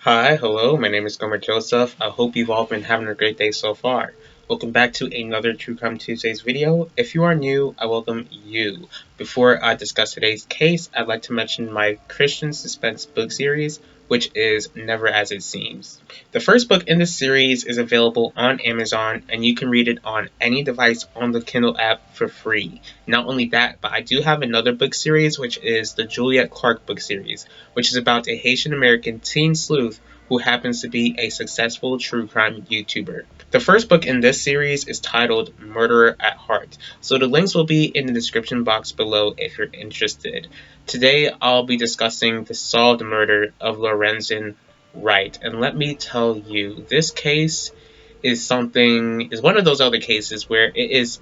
Hi, hello, my name is Gomer Joseph. I hope you've all been having a great day so far. Welcome back to another True Crime Tuesdays video. If you are new, I welcome you. Before I discuss today's case, I'd like to mention my Christian suspense book series, which is Never As It Seems. The first book in this series is available on Amazon, and you can read it on any device on the Kindle app for free. Not only that, but I do have another book series, which is the Juliet Clark book series, which is about a Haitian American teen sleuth who happens to be a successful true crime YouTuber. The first book in this series is titled Murderer at Heart, so the links will be in the description box below if you're interested. Today I'll be discussing the solved murder of Lorenzen Wright, and let me tell you, this case is one of those other cases where it is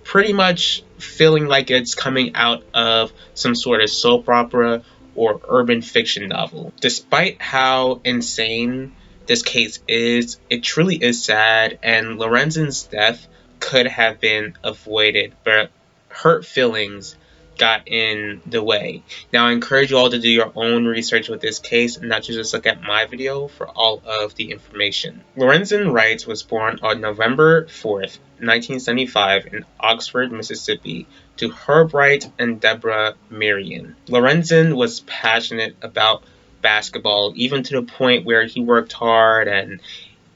pretty much feeling like it's coming out of some sort of soap opera or urban fiction novel. Despite how insane this case is, it truly is sad, and Lorenzen's death could have been avoided, but hurt feelings got in the way. Now, I encourage you all to do your own research with this case and not just look at my video for all of the information. Lorenzen Wright was born on November 4th, 1975 in Oxford, Mississippi, to Herb Wright and Deborah Marion. Lorenzen was passionate about basketball, even to the point where he worked hard and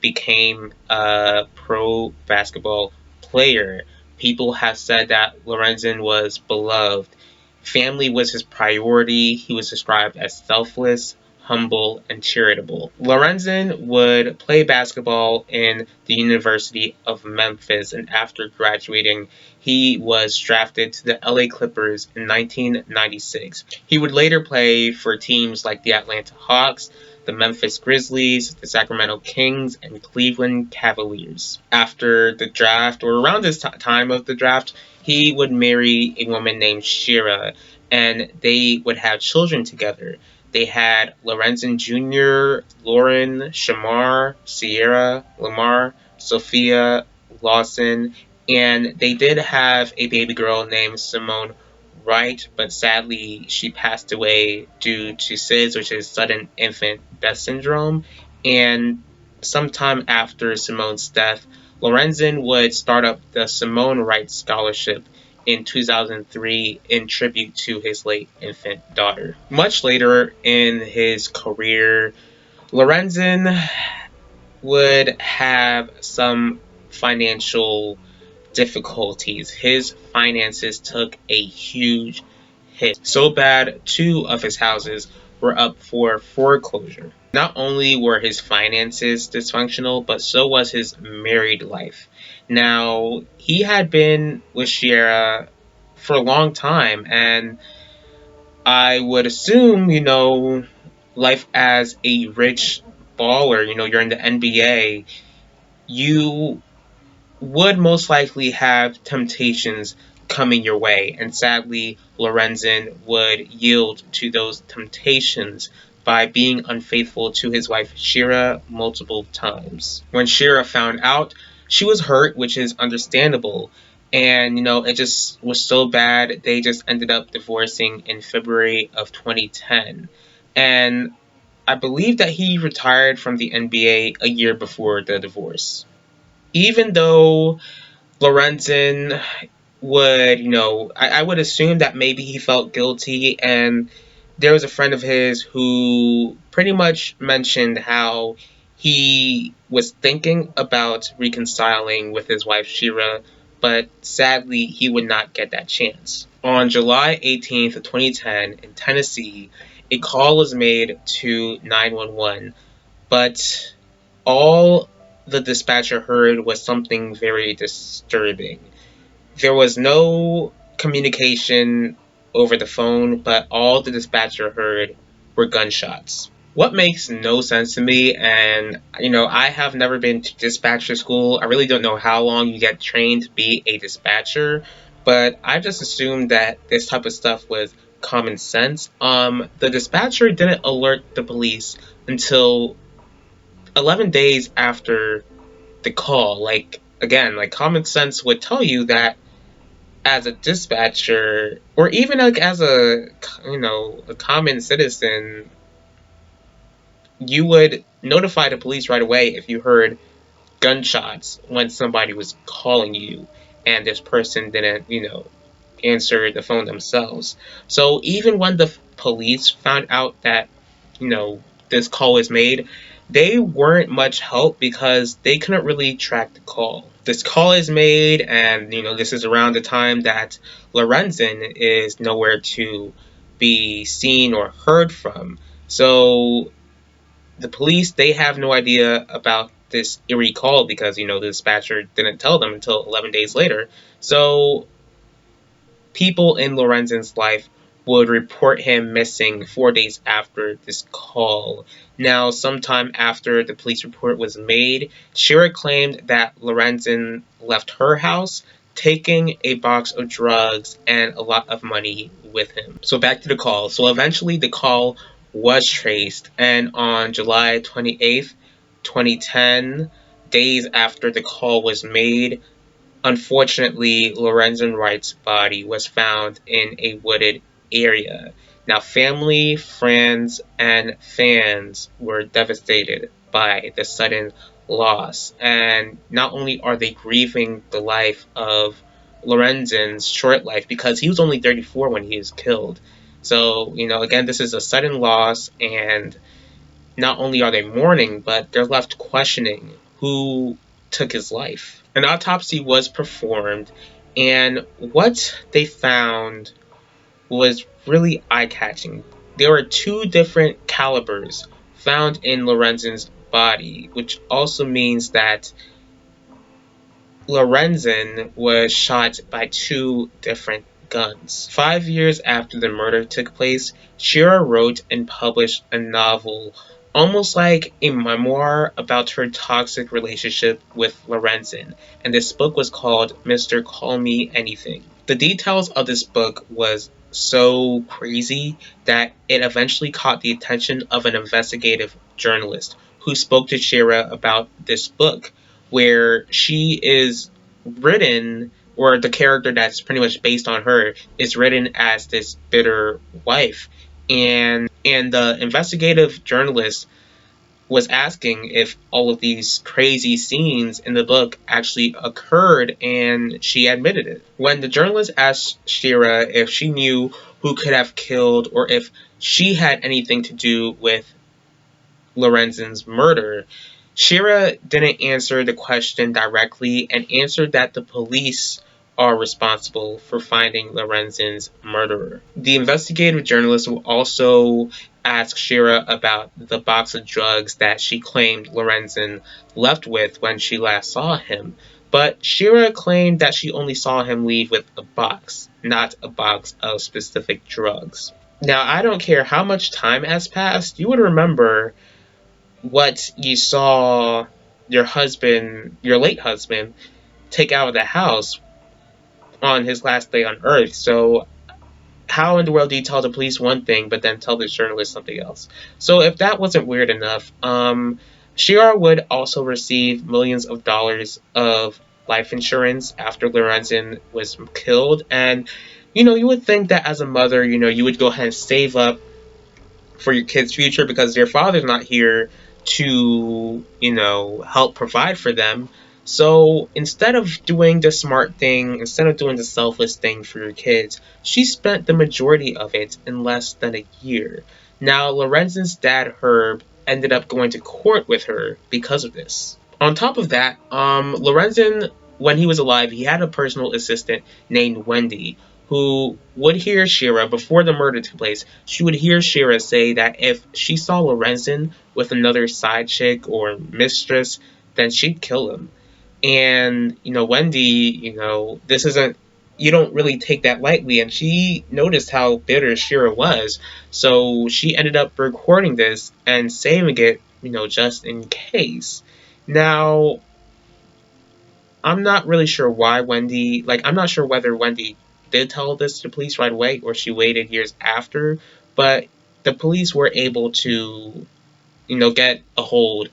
became a pro basketball player. People have said that Lorenzen was beloved. Family was his priority. He was described as selfless, humble, and charitable. Lorenzen would play basketball in the University of Memphis, and after graduating, he was drafted to the LA Clippers in 1996. He would later play for teams like the Atlanta Hawks, the Memphis Grizzlies, the Sacramento Kings, and Cleveland Cavaliers. After the draft, or around this time of the draft, he would marry a woman named Shira, and they would have children together. They had Lorenzen Jr., Lauren, Shamar, Sierra, Lamar, Sophia, Lawson, and they did have a baby girl named Simone Wright, but sadly she passed away due to SIDS, which is sudden infant death syndrome. And sometime after Simone's death, Lorenzen would start up the Simone Wright Scholarship in 2003 in tribute to his late infant daughter. Much later in his career, Lorenzen would have some financial difficulties. His finances took a huge hit. So bad, 2 of his houses were up for foreclosure. Not only were his finances dysfunctional, but so was his married life. Now, he had been with Sierra for a long time, and I would assume, life as a rich baller, you're in the NBA, you would most likely have temptations coming your way, and sadly, Lorenzen would yield to those temptations by being unfaithful to his wife Shira multiple times. When Shira found out, she was hurt, which is understandable, and it just was so bad they just ended up divorcing in February of 2010. And I believe that he retired from the NBA a year before the divorce. Even though Lorenzen would, I would assume that maybe he felt guilty, and there was a friend of his who pretty much mentioned how he was thinking about reconciling with his wife Shira, but sadly he would not get that chance. On July 18th, 2010, in Tennessee, a call was made to 911, but all the dispatcher heard was something very disturbing. There was no communication over the phone, but all the dispatcher heard were gunshots. What makes no sense to me, and I have never been to dispatcher school. I really don't know how long you get trained to be a dispatcher, but I just assumed that this type of stuff was common sense. The dispatcher didn't alert the police until 11 days after the call. Again, common sense would tell you that as a dispatcher, or even as a common citizen, you would notify the police right away if you heard gunshots when somebody was calling you and this person didn't, answer the phone themselves. So even when the police found out that, this call was made, they weren't much help because they couldn't really track the call. This call is made, and this is around the time that Lorenzen is nowhere to be seen or heard from. So the police, they have no idea about this eerie call because the dispatcher didn't tell them until 11 days later. So people in Lorenzen's life would report him missing 4 days after this call. Now, sometime after the police report was made, Shira claimed that Lorenzen left her house, taking a box of drugs and a lot of money with him. So back to the call. So eventually the call was traced, and on July 28th, 2010, days after the call was made, unfortunately, Lorenzen Wright's body was found in a wooded area. Now, family, friends, and fans were devastated by the sudden loss. And not only are they grieving the life of Lorenzen's short life, because he was only 34 when he was killed. So, again, this is a sudden loss, and not only are they mourning, but they're left questioning who took his life. An autopsy was performed, and what they found was really eye-catching. There were two different calibers found in Lorenzen's body, which also means that Lorenzen was shot by two different guns. 5 years after the murder took place, Shira wrote and published a novel, almost like a memoir about her toxic relationship with Lorenzen, and this book was called Mr. Call Me Anything. The details of this book was so crazy that it eventually caught the attention of an investigative journalist who spoke to Shira about this book, where she is written, or the character that's pretty much based on her is written as this bitter wife. And the investigative journalist was asking if all of these crazy scenes in the book actually occurred, and she admitted it. When the journalist asked Shira if she knew who could have killed or if she had anything to do with Lorenzen's murder, Shira didn't answer the question directly and answered that the police are responsible for finding Lorenzen's murderer. The investigative journalist will also ask Shira about the box of drugs that she claimed Lorenzen left with when she last saw him, but Shira claimed that she only saw him leave with a box, not a box of specific drugs. Now, I don't care how much time has passed, you would remember what you saw your late husband, take out of the house on his last day on Earth. So how in the world do you tell the police one thing but then tell the journalist something else? So if that wasn't weird enough, Shira would also receive millions of dollars of life insurance after Lorenzen was killed. And you would think that as a mother, you would go ahead and save up for your kid's future because your father's not here to, help provide for them. So instead of doing the smart thing, instead of doing the selfless thing for your kids, she spent the majority of it in less than a year. Now, Lorenzen's dad, Herb, ended up going to court with her because of this. On top of that, Lorenzen, when he was alive, he had a personal assistant named Wendy, who would hear Shira, before the murder took place, she would hear Shira say that if she saw Lorenzen with another side chick or mistress, then she'd kill him. And, Wendy, this isn't, you don't really take that lightly, and she noticed how bitter Shira was, so she ended up recording this and saving it, just in case. Now, I'm not really sure why I'm not sure whether Wendy did tell this to the police right away or she waited years after, but the police were able to, get a hold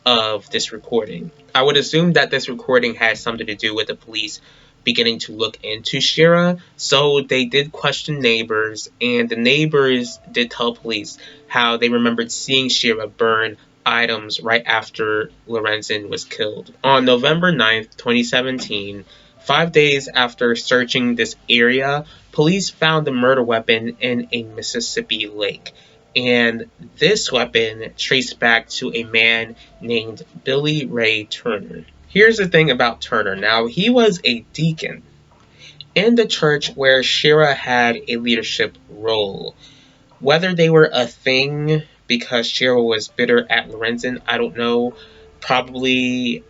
of this recording. I would assume that this recording has something to do with the police beginning to look into Shira. So they did question neighbors, and the neighbors did tell police how they remembered seeing Shira burn items right after Lorenzen was killed. On November 9th, 2017, 5 days after searching this area, police found the murder weapon in a Mississippi lake. And this weapon traced back to a man named Billy Ray Turner. Here's the thing about Turner. Now, he was a deacon in the church where Shira had a leadership role. Whether they were a thing because Shira was bitter at Lorenzen, I don't know. Probably,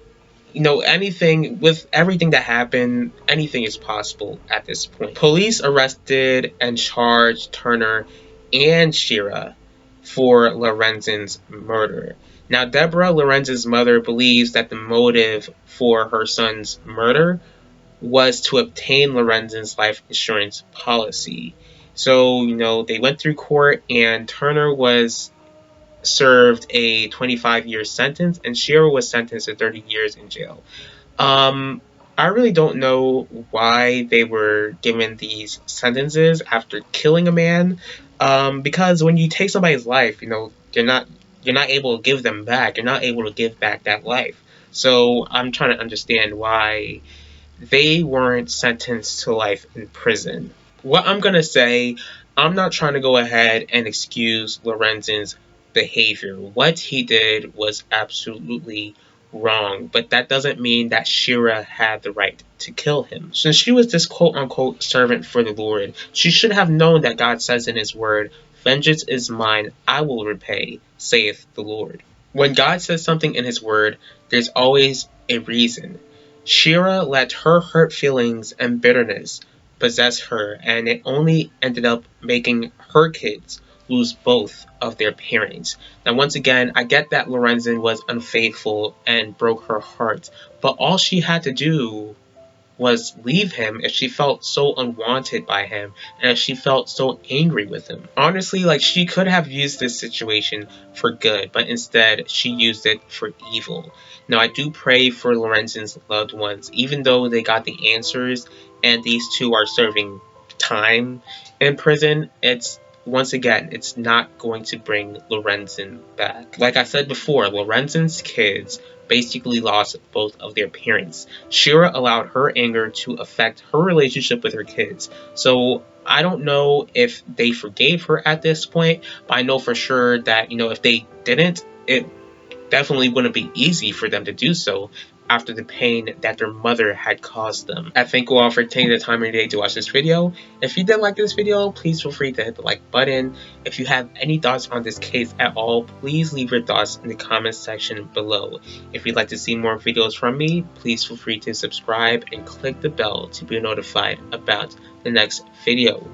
anything with everything that happened, anything is possible at this point. Police arrested and charged Turner and Shira for Lorenzen's murder. Now, Deborah, Lorenzen's mother, believes that the motive for her son's murder was to obtain Lorenzen's life insurance policy. So, they went through court, and Turner was served a 25-year sentence, and Shira was sentenced to 30 years in jail. I really don't know why they were given these sentences after killing a man, because when you take somebody's life, you're not able to give them back. You're not able to give back that life. So I'm trying to understand why they weren't sentenced to life in prison. What I'm going to say, I'm not trying to go ahead and excuse Lorenzen's behavior. What he did was absolutely wrong, but that doesn't mean that Shira had the right to kill him. Since she was this quote-unquote servant for the Lord, she should have known that God says in his word, "Vengeance is mine, I will repay, saith the Lord." When God says something in his word, there's always a reason. Shira let her hurt feelings and bitterness possess her, and it only ended up making her kids lose both of their parents. Now, once again, I get that Lorenzen was unfaithful and broke her heart, but all she had to do was leave him if she felt so unwanted by him and if she felt so angry with him. Honestly, she could have used this situation for good, but instead she used it for evil. Now, I do pray for Lorenzen's loved ones, even though they got the answers and these two are serving time in prison. Once again, it's not going to bring Lorenzen back. Like I said before, Lorenzen's kids basically lost both of their parents. Shira allowed her anger to affect her relationship with her kids. So I don't know if they forgave her at this point, but I know for sure that, if they didn't, it definitely wouldn't be easy for them to do so after the pain that their mother had caused them. I thank you all for taking the time of your day to watch this video. If you did like this video, please feel free to hit the like button. If you have any thoughts on this case at all, please leave your thoughts in the comments section below. If you'd like to see more videos from me, please feel free to subscribe and click the bell to be notified about the next video.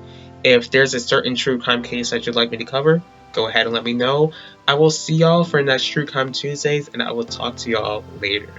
If there's a certain true crime case that you'd like me to cover, go ahead and let me know. I will see y'all for next True Crime Tuesdays, and I will talk to y'all later.